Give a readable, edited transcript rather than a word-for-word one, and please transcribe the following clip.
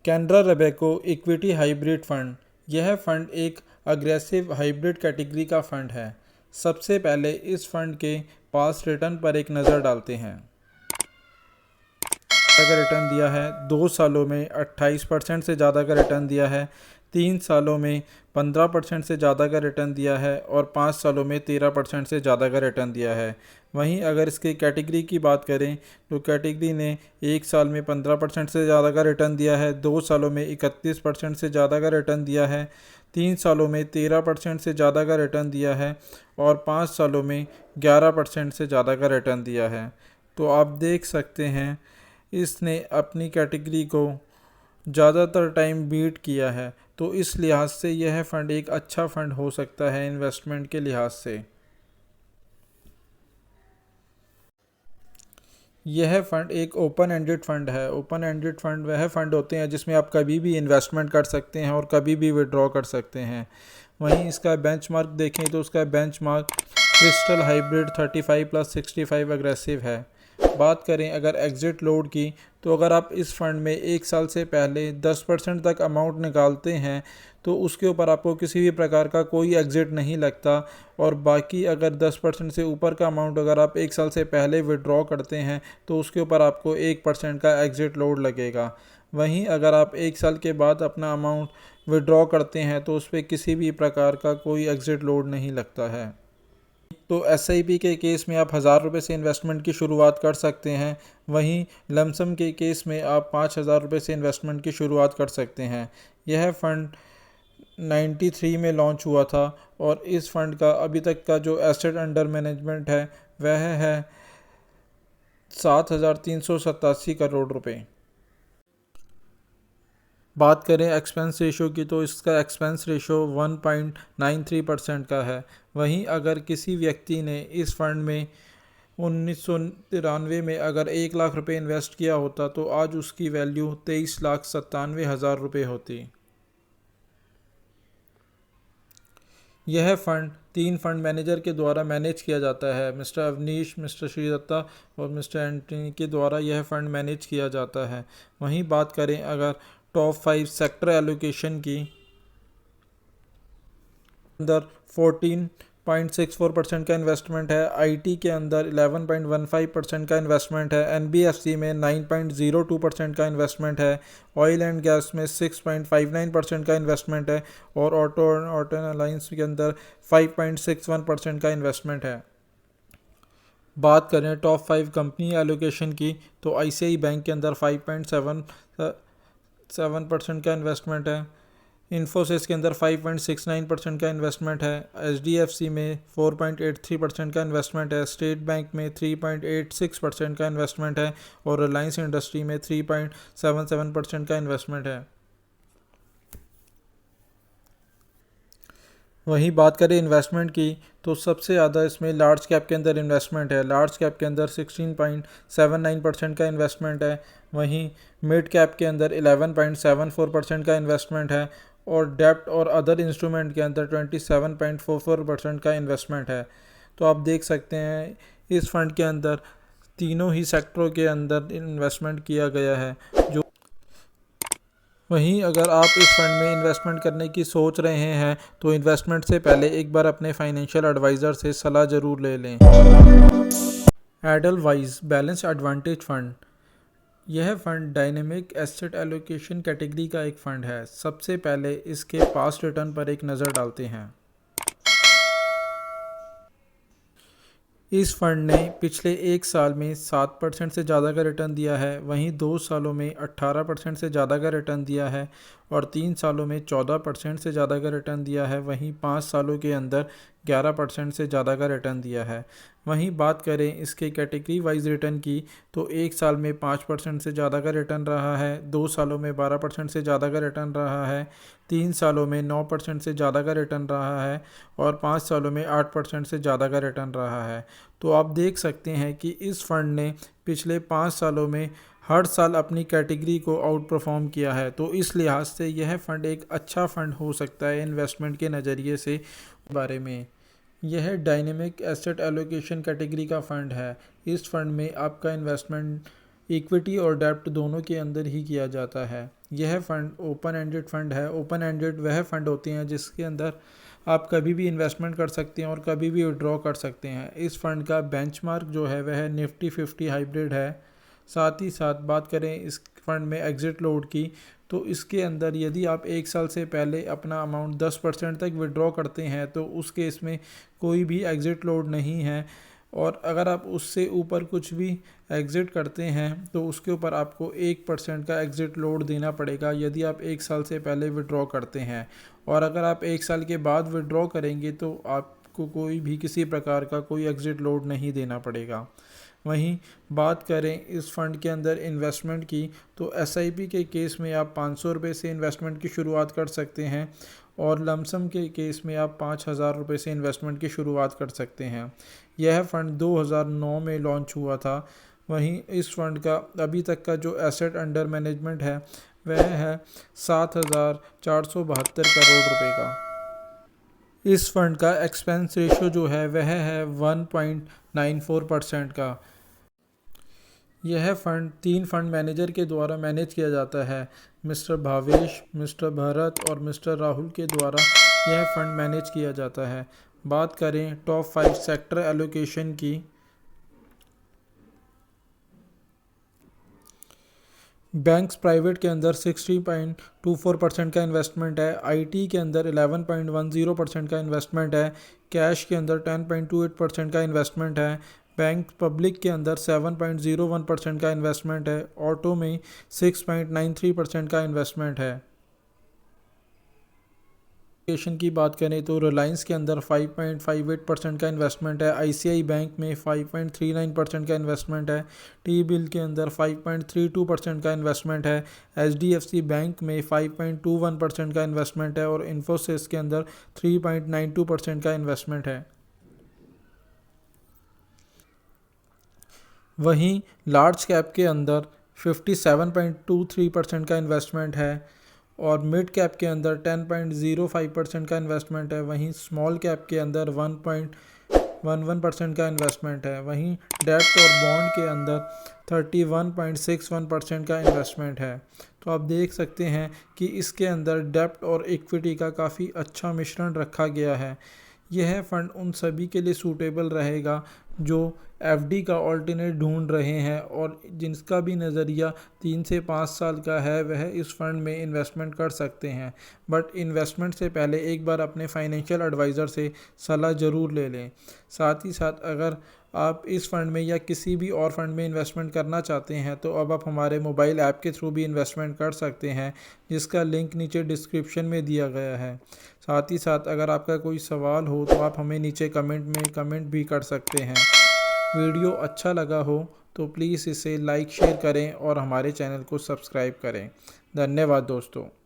Canara Robeco equity hybrid fund. यह fund एक aggressive hybrid category का फंड है। सबसे पहले इस फंड के पास रिटर्न पर एक नज़र डालते हैं। का रिटर्न दिया है, 2 सालों में 28% से ज़्यादा का रिटर्न दिया है, 3 सालों में 15% से ज़्यादा का रिटर्न दिया है और 5 सालों में 13% से ज़्यादा का रिटर्न दिया है। वहीं अगर इसकी कैटेगरी की बात करें तो कैटेगरी ने 1 साल में 15% से ज़्यादा का रिटर्न दिया है, 2 सालों में 31% से ज़्यादा का रिटर्न दिया है, 3 सालों में 13% से ज़्यादा का रिटर्न दिया है और 5 सालों में 11% से ज़्यादा का रिटर्न दिया है। तो आप देख सकते हैं इसने अपनी कैटेगरी को ज़्यादातर टाइम बीट किया है, तो इस लिहाज से यह फ़ंड एक अच्छा फ़ंड हो सकता है इन्वेस्टमेंट के लिहाज से। यह फ़ंड एक ओपन एंडेड फ़ंड है। ओपन एंडेड फ़ंड वह फ़ंड होते हैं जिसमें आप कभी भी इन्वेस्टमेंट कर सकते हैं और कभी भी विड्रॉ कर सकते हैं। वहीं इसका बेंचमार्क देखें तो उसका बेंचमार्क क्रिस्टल हाइब्रिड 35+65 अग्रेसिव है। बात करें अगर एग्ज़िट लोड की, तो अगर आप इस फंड में 1 साल से पहले 10% तक अमाउंट निकालते हैं तो उसके ऊपर आपको किसी भी प्रकार का कोई एग्ज़िट नहीं लगता, और बाकी अगर 10% से ऊपर का अमाउंट अगर आप 1 साल से पहले विड्रॉ करते हैं तो उसके ऊपर आपको 1% का एग्ज़िट लोड लगेगा। वहीं अगर आप 1 साल के बाद अपना अमाउंट विड्रॉ करते हैं तो उस पर किसी भी प्रकार का कोई एग्ज़िट लोड नहीं लगता है। तो एसआईपी के केस में आप 1000 रुपये से इन्वेस्टमेंट की शुरुआत कर सकते हैं। वहीं लमसम के केस में आप 5000 रुपये से इन्वेस्टमेंट की शुरुआत कर सकते हैं। यह फ़ंड 93 में लॉन्च हुआ था और इस फ़ंड का अभी तक का जो एसेट अंडर मैनेजमेंट है वह है 7387 करोड़ रुपए। बात करें एक्सपेंस रेशो की, तो इसका एक्सपेंस रेशो 1.93% का है। वहीं अगर किसी व्यक्ति ने इस फंड में 1993 में अगर 1 लाख रुपए इन्वेस्ट किया होता तो आज उसकी वैल्यू 23,97,000 रुपये होती। यह फ़ंड 3 फंड मैनेजर के द्वारा मैनेज किया जाता है। मिस्टर अवनीश, मिस्टर श्रीदत्ता और मिस्टर एंटनी के द्वारा यह फ़ंड मैनेज किया जाता है। वहीं बात करें अगर टॉप 5 सेक्टर एलोकेशन की, अंदर 14.64% का इन्वेस्टमेंट है, आईटी के अंदर 11.15% का इन्वेस्टमेंट है, एनबीएफसी में 9.02% का इन्वेस्टमेंट है, ऑयल एंड गैस में 6.59% का इन्वेस्टमेंट है और ऑटो अलायंस के अंदर 5.61% का इन्वेस्टमेंट है। बात करें टॉप 5 कंपनी एलोकेशन की, तो आईसीआई बैंक के अंदर 5.77% का इन्वेस्टमेंट है, इन्फोसिस के अंदर 5.69% का इन्वेस्टमेंट है, एचडीएफसी में 4.83% का इन्वेस्टमेंट है, स्टेट बैंक में 3.86% का इन्वेस्टमेंट है और रिलायंस इंडस्ट्री में 3.77% का इन्वेस्टमेंट है। वहीं बात करें इन्वेस्टमेंट की, तो सबसे ज़्यादा इसमें लार्ज कैप के अंदर इन्वेस्टमेंट है। लार्ज कैप के अंदर 16.79% का इन्वेस्टमेंट है। वहीं मिड कैप के अंदर 11.74% का इन्वेस्टमेंट है और डेब्ट और अदर इंस्ट्रूमेंट के अंदर 27.44% का इन्वेस्टमेंट है। तो आप देख सकते हैं इस फंड के अंदर तीनों ही सेक्टरों के अंदर इन्वेस्टमेंट किया गया है। जो वहीं अगर आप इस फंड में इन्वेस्टमेंट करने की सोच रहे हैं तो इन्वेस्टमेंट से पहले एक बार अपने फाइनेंशियल एडवाइज़र से सलाह ज़रूर ले लें। Edelweiss balance advantage fund. यह fund dynamic asset allocation category का एक फ़ंड है। सबसे पहले इसके पास्ट रिटर्न पर एक नज़र डालते हैं। इस फंड ने पिछले 1 साल में 7% से ज़्यादा का रिटर्न दिया है, वहीं 2 सालों में 18% से ज़्यादा का रिटर्न दिया है और 3 सालों में 14% से ज़्यादा का रिटर्न दिया है। वहीं 5 सालों के अंदर 11% से ज़्यादा का रिटर्न दिया है। वहीं बात करें इसके कैटेगरी वाइज रिटर्न की, तो 1 साल में 5% से ज़्यादा का रिटर्न रहा है, 2 सालों में 12% से ज़्यादा का रिटर्न रहा है, 3 सालों में 9% से ज़्यादा का रिटर्न रहा है और 5 सालों में 8% से ज़्यादा का रिटर्न रहा है। तो आप देख सकते हैं कि इस फंड ने पिछले 5 सालों में हर साल अपनी कैटेगरी को आउट परफॉर्म किया है। तो इस लिहाज से यह फ़ंड एक अच्छा फ़ंड हो सकता है इन्वेस्टमेंट के नज़रिए से। बारे में यह डायनेमिक एसेट एलोकेशन कैटेगरी का फ़ंड है। इस फंड में आपका इन्वेस्टमेंट इक्विटी और डेब्ट दोनों के अंदर ही किया जाता है। यह फ़ंड ओपन एंडेड फ़ंड है। ओपन एंडेड वह फ़ंड होते हैं जिसके अंदर आप कभी भी इन्वेस्टमेंट कर सकते हैं और कभी भी विड्रॉ कर सकते हैं। इस फ़ंड का बेंचमार्क जो है वह निफ्टी 50 हाइब्रिड है। साथ ही साथ बात करें इस फ़ंड में एग्ज़िट लोड की, तो इसके अंदर यदि आप 1 साल से पहले अपना अमाउंट 10% तक विड्रॉ करते हैं तो उस केस में कोई भी एग्ज़िट लोड नहीं है, और अगर आप उससे ऊपर कुछ भी एग्ज़िट करते हैं तो उसके ऊपर आपको 1% का एग्ज़िट लोड देना पड़ेगा यदि आप 1 साल से पहले विड्रॉ करते हैं। और अगर आप 1 साल के बाद विड्रॉ करेंगे तो आपको कोई भी किसी प्रकार का कोई एग्ज़िट लोड नहीं देना पड़ेगा। वहीं बात करें इस फ़ंड के अंदर इन्वेस्टमेंट की, तो एसआईपी के केस में आप 500 रुपये से इन्वेस्टमेंट की शुरुआत कर सकते हैं और लमसम के केस में आप 5000 रुपये से इन्वेस्टमेंट की शुरुआत कर सकते हैं। यह फ़ंड 2009 में लॉन्च हुआ था। वहीं इस फ़ंड का अभी तक का जो एसेट अंडर मैनेजमेंट है वह है 7472 करोड़ रुपए का। इस फ़ंड का एक्सपेंस रेशो जो है वह है 1.94% का। यह फ़ंड 3 फ़ंड मैनेजर के द्वारा मैनेज किया जाता है। मिस्टर भावेश, मिस्टर भरत और मिस्टर राहुल के द्वारा यह फ़ंड मैनेज किया जाता है। बात करें टॉप 5 सेक्टर एलोकेशन की, बैंक्स प्राइवेट के अंदर 60.24% का इन्वेस्टमेंट है, आईटी के अंदर 11.10% का इन्वेस्टमेंट है, कैश के अंदर 10.28% का इन्वेस्टमेंट है, बैंक पब्लिक के अंदर 7.01% का इन्वेस्टमेंट है, ऑटो में 6.93% का इन्वेस्टमेंट है। एलोकेशन की बात करें तो रिलायंस के अंदर 5.58% का इन्वेस्टमेंट है, आईसीआई बैंक में 5.39% का इन्वेस्टमेंट है, टी बिल के अंदर 5.32% का इन्वेस्टमेंट है, एचडीएफसी बैंक में 5.21% का इन्वेस्टमेंट है और इन्फोसिस के अंदर 3.92% का इन्वेस्टमेंट है। वहीं लार्ज कैप के अंदर 57.23% का इन्वेस्टमेंट है और मिड कैप के अंदर 10.05% का इन्वेस्टमेंट है। वहीं स्मॉल कैप के अंदर 1.11% का इन्वेस्टमेंट है। वहीं डेब्ट और बॉन्ड के अंदर 31.61% का इन्वेस्टमेंट है। तो आप देख सकते हैं कि इसके अंदर डेब्ट और इक्विटी का काफ़ी अच्छा मिश्रण रखा गया है। यह फ़ंड उन सभी के लिए सूटेबल रहेगा जो एफडी का ऑल्टरनेट ढूंढ रहे हैं और जिनका भी नज़रिया 3 से 5 साल का है वह इस फ़ंड में इन्वेस्टमेंट कर सकते हैं। बट इन्वेस्टमेंट से पहले एक बार अपने फाइनेंशियल एडवाइज़र से सलाह ज़रूर ले लें। साथ ही साथ अगर आप इस फ़ंड में या किसी भी और फ़ंड में इन्वेस्टमेंट करना चाहते हैं तो अब आप हमारे मोबाइल ऐप के थ्रू भी इन्वेस्टमेंट कर सकते हैं, जिसका लिंक नीचे डिस्क्रिप्शन में दिया गया है। साथ ही साथ अगर आपका कोई सवाल हो तो आप हमें नीचे कमेंट में कमेंट भी कर सकते हैं। वीडियो अच्छा लगा हो तो प्लीज़ इसे लाइक शेयर करें और हमारे चैनल को सब्सक्राइब करें। धन्यवाद दोस्तों।